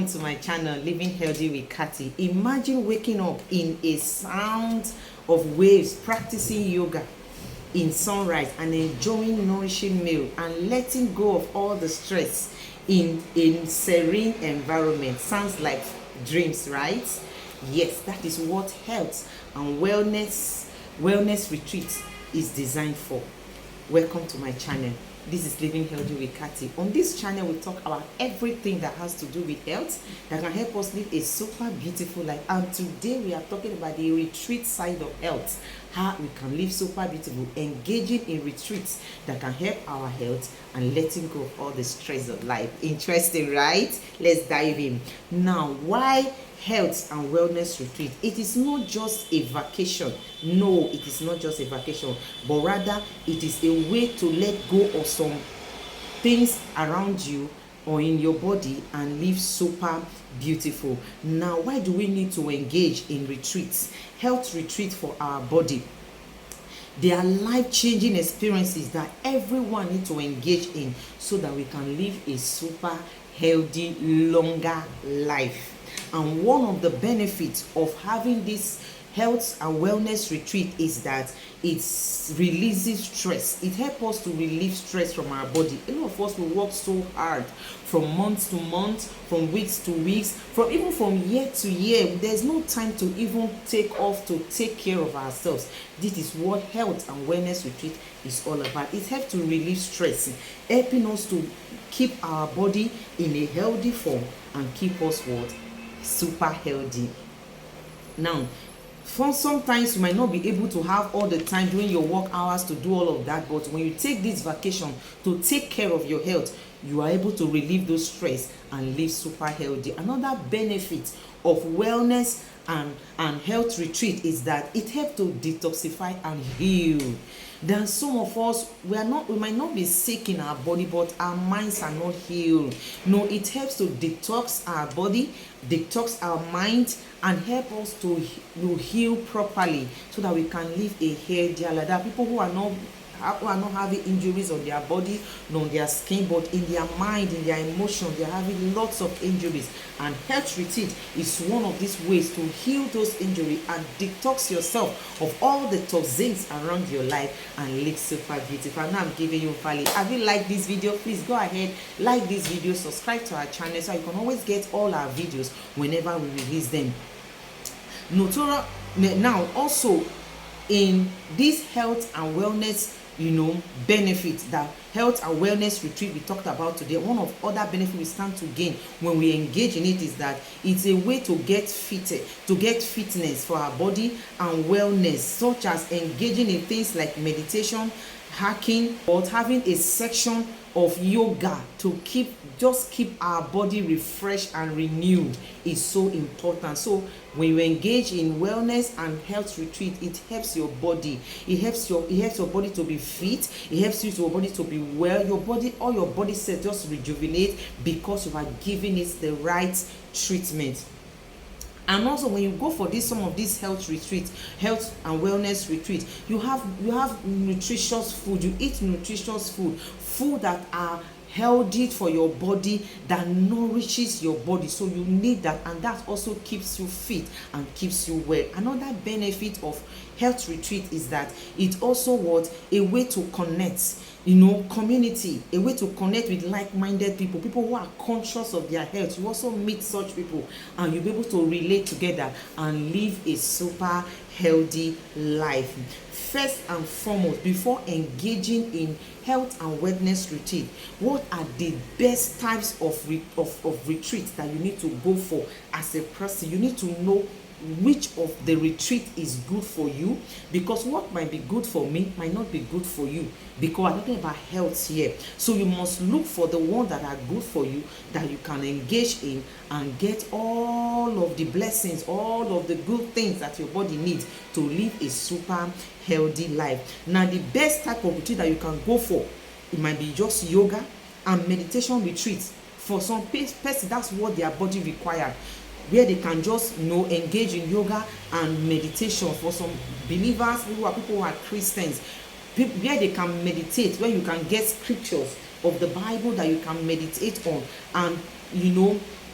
Welcome to my channel, Living Healthy with Kati. Imagine waking up in a sound of waves, practicing yoga in sunrise and enjoying nourishing meal and letting go of all the stress in a serene environment. Sounds like dreams, right? Yes, that is what health and wellness retreat is designed for. Welcome to my channel. This is Living Healthy with Kati. On this channel, we talk about everything that has to do with health that can help us live a super beautiful life. And today we are talking about the retreat side of health, how we can live super beautiful, engaging in retreats that can help our health and letting go of all the stress of life. Interesting, right? Let's dive in. Now, why health and wellness retreat? It is not just a vacation. No, it is not just a vacation, but rather it is a way to let go of some things around you or in your body and live super beautiful. Now, why do we need to engage in retreats? Health retreat for our body. They are life-changing experiences that everyone needs to engage in so that we can live a super healthy, longer life. And one of the benefits of having this health and wellness retreat is that it releases stress. It helps us to relieve stress from our body. A lot of us will work so hard from month to month, from weeks to weeks, even from year to year. There's no time to even take off to take care of ourselves. This is what health and wellness retreat is all about. It helps to relieve stress, helping us to keep our body in a healthy form and keep us what? Super healthy. Now, sometimes you might not be able to have all the time during your work hours to do all of that, but when you take this vacation to take care of your health, you are able to relieve those stress and live super healthy. Another benefit of wellness and health retreat is that it helps to detoxify and heal. Then some of us, we might not be sick in our body, but our minds are not healed. No, it helps to detox our body, detox our mind, and help us to heal properly so that we can live a healthier life. There are people who are not having injuries on their body, not on their skin, but in their mind, in their emotion, they are having lots of injuries. And health retreat is one of these ways to heal those injuries and detox yourself of all the toxins around your life and live super beautiful. Now I'm giving you value. Have you liked this video? Please go ahead, like this video, subscribe to our channel so you can always get all our videos whenever we release them. Now also in this health and wellness benefits, that health and wellness retreat we talked about today, one of other benefits we stand to gain when we engage in it is that it's a way to get fitted, to get fitness for our body and wellness, such as engaging in things like meditation, hacking, or having a section of yoga to keep our body refreshed and renewed is so important. So when you engage in wellness and health retreat, it helps your body. It helps your body to be fit. It helps your body to be well. All your body cells just rejuvenate because you are giving it the right treatment. And also when you go for some of these health retreats, health and wellness retreat, you have nutritious food. You eat nutritious food that are healthy for your body, that nourishes your body. So you need that, and that also keeps you fit and keeps you well. Another benefit of health retreat is that it also was a way to connect, community, a way to connect with like-minded people who are conscious of their health. You also meet such people and you'll be able to relate together and live a super healthy life. First and foremost, before engaging in health and wellness retreat, what are the best types of retreats that you need to go for as a person? You need to know which of the retreat is good for you, because what might be good for me might not be good for you, because I'm talking about health here. So you must look for the ones that are good for you, that you can engage in and get all of the blessings, all of the good things that your body needs to live a super healthy life. Now the best type of retreat that you can go for, it might be just yoga and meditation retreats. For some person, that's what their body requires, where they can just engage in yoga and meditation. For some believers, people who are Christians, where they can meditate, where you can get scriptures of the Bible that you can meditate on, and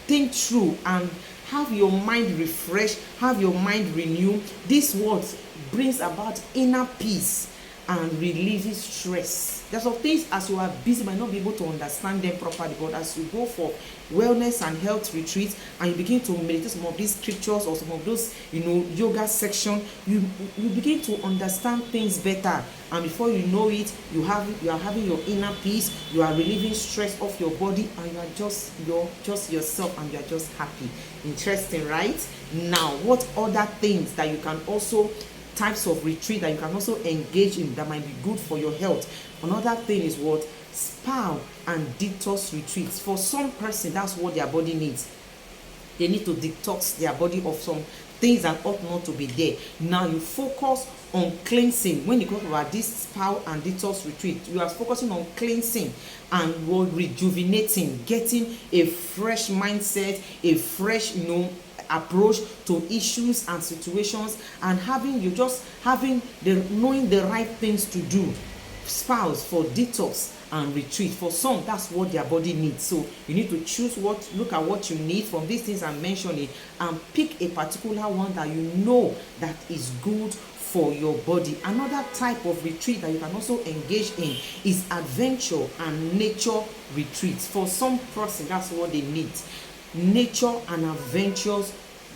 think through and have your mind refreshed, have your mind renewed. This word brings about inner peace and releases stress. There's some things as you are busy might not be able to understand them properly, but as you go for wellness and health retreats and you begin to meditate some of these scriptures or some of those yoga section, you begin to understand things better, and before you know it, you are having your inner peace, you are relieving stress off your body, and you're just yourself, and you're just happy. Interesting, right? Now, what other things that you can also types of retreat that you can also engage in that might be good for your health? Another thing is what? Spa and detox retreats. For some person, that's what their body needs. They need to detox their body of some things that ought not to be there. Now you focus on cleansing. When you talk about this spa and detox retreat, you are focusing on cleansing and rejuvenating, getting a fresh mindset, a fresh approach to issues and situations, and knowing the right things to do. Spouse for detox and retreat. For some, that's what their body needs. So you need to choose look at what you need from these things I'm mentioning, and pick a particular one that you know that is good for your body. Another type of retreat that you can also engage in is adventure and nature retreats. For some person, that's what they need. Nature and adventures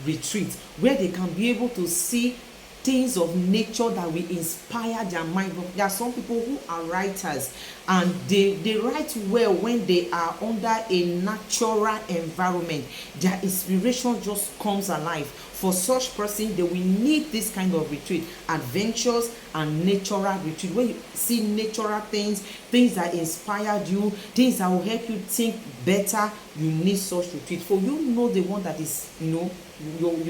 retreat, where they can be able to see things of nature that will inspire their mind. There are some people who are writers, and they write well when they are under a natural environment. Their inspiration just comes alive. For such person, they will need this kind of retreat, adventures and natural retreat, where you see natural things that inspired you, things that will help you think better. You need such retreat. For you know the one that is you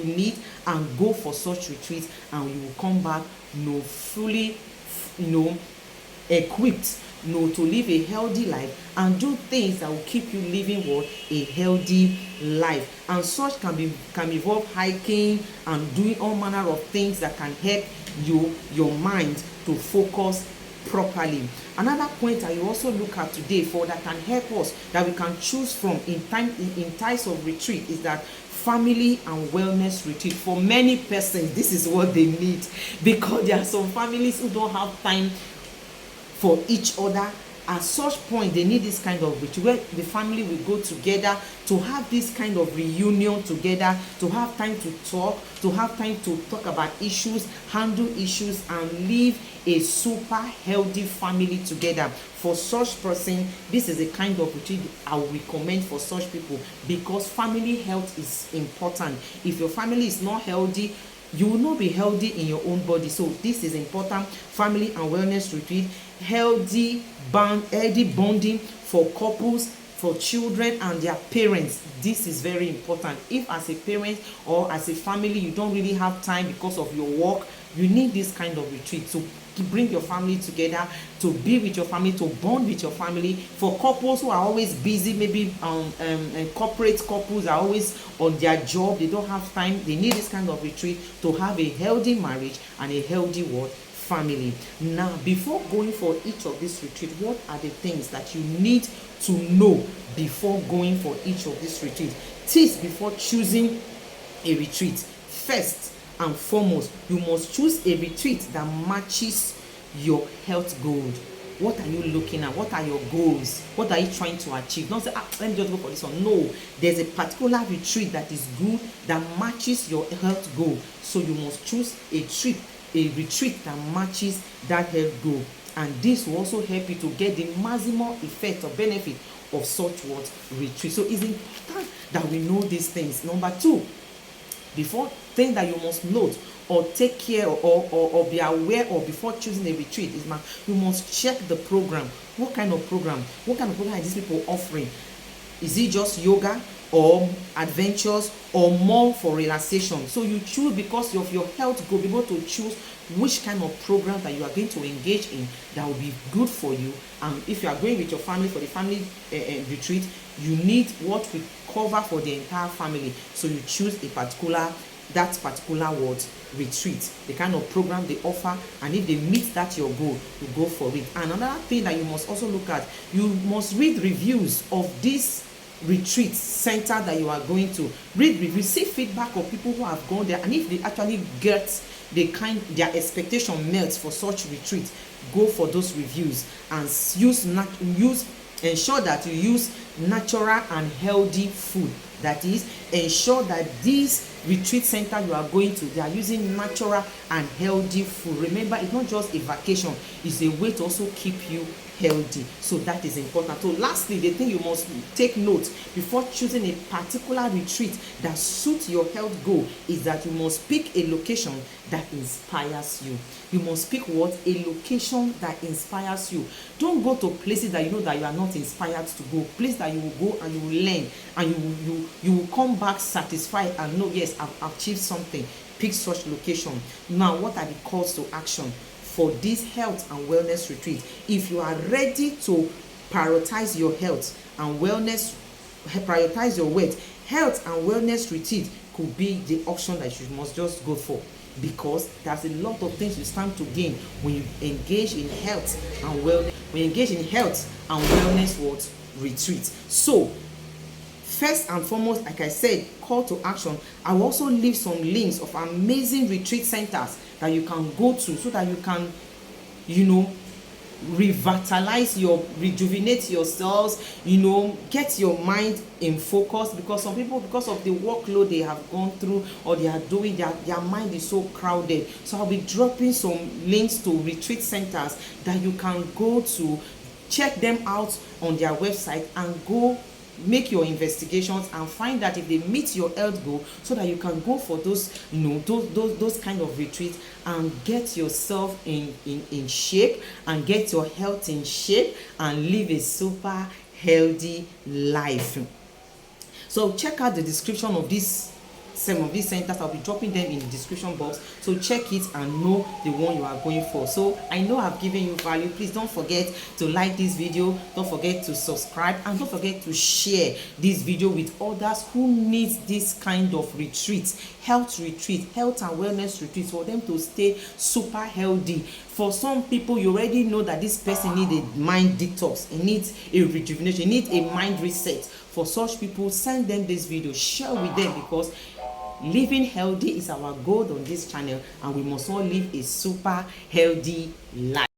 need, and go for such retreats, and you will come back fully equipped to live a healthy life and do things that will keep you living a healthy life. And such can involve hiking and doing all manner of things that can help your mind to focus properly. Another point that you also look at today that can help us, that we can choose from in times of retreat, is that family and wellness retreat. For many persons, this is what they need, because there are some families who don't have time for each other. At such point, they need this kind of retreat where the family will go together to have this kind of reunion together, to have time to talk about issues, handle issues, and live a super healthy family together. For such person, this is a kind of retreat I would recommend for such people, because family health is important. If your family is not healthy, you will not be healthy in your own body. So this is important. Family and wellness retreat, healthy bonding for couples, for children and their parents. This is very important. If as a parent or as a family you don't really have time because of your work, you need this kind of retreat to bring your family together, to be with your family, to bond with your family. For couples who are always busy, maybe corporate couples are always on their job, they don't have time, they need this kind of retreat to have a healthy marriage and a healthy family. Now, before going for each of these retreats, what are the things that you need to know before going for each of these retreats? Tips before choosing a retreat. First and foremost, you must choose a retreat that matches your health goals. What are you looking at? What are your goals? What are you trying to achieve? Don't say, let me just go for this one. No, there's a particular retreat that is good, that matches your health goal. So you must choose a retreat that matches that health goal. And this will also help you to get the maximum effect or benefit of such retreat. So it's important that we know these things. Number two, before thing that you must note or take care or be aware of before choosing a retreat is you must check the program. What kind of program are these people offering? Is it just yoga or adventures or more for relaxation? So you choose because of your health goal, be able to choose which kind of program that you are going to engage in that will be good for you. And if you are going with your family for the family retreat, you need what we cover for the entire family. So you choose that particular retreat, the kind of program they offer, and if they meet that your goal, you go for it. And another thing that you must also look at, you must read reviews of this retreat center that you are going to, receive feedback of people who have gone there, and if they actually get their expectation met for such retreat, go for those reviews and ensure that you use natural and healthy food. That is, ensure that this retreat center you are going to, they are using natural and healthy food. Remember, it's not just a vacation, it's a way to also keep you healthy. So that is important. So lastly, the thing you must take note before choosing a particular retreat that suits your health goal is that you must pick a location that inspires you. You must pick what? A location that inspires you. Don't go to places that you know that you are not inspired to go. Place that you will go and you will learn, and you will come back satisfied and know, yes, I've achieved something. Pick such location. Now, what are the calls to action for this health and wellness retreat? If you are ready to prioritize your health and wellness, prioritize your weight, health and wellness retreat could be the option that you must just go for, because there's a lot of things you stand to gain when you engage in health and wellness. When you engage in health and wellness retreat. So first and foremost, like I said, call to action. I will also leave some links of amazing retreat centers that you can go to, so that you can, rejuvenate yourselves, get your mind in focus, because some people, because of the workload they have gone through or they are doing, their mind is so crowded. So I'll be dropping some links to retreat centers that you can go to, check them out on their website, and go make your investigations and find that if they meet your health goal, so that you can go for those those kind of retreats and get yourself in shape, and get your health in shape, and live a super healthy life. So check out the description of some of these centers. I'll be dropping them in the description box, so check it and know the one you are going for. So I know I've given you value. Please don't forget to like this video, don't forget to subscribe, and don't forget to share this video with others who need this kind of retreat, health and wellness retreats, for them to stay super healthy. For some people, you already know that this person needs a mind detox, he needs a rejuvenation, he needs a mind reset. For such people, send them this video, share with them, because living healthy is our goal on this channel, and we must all live a super healthy life.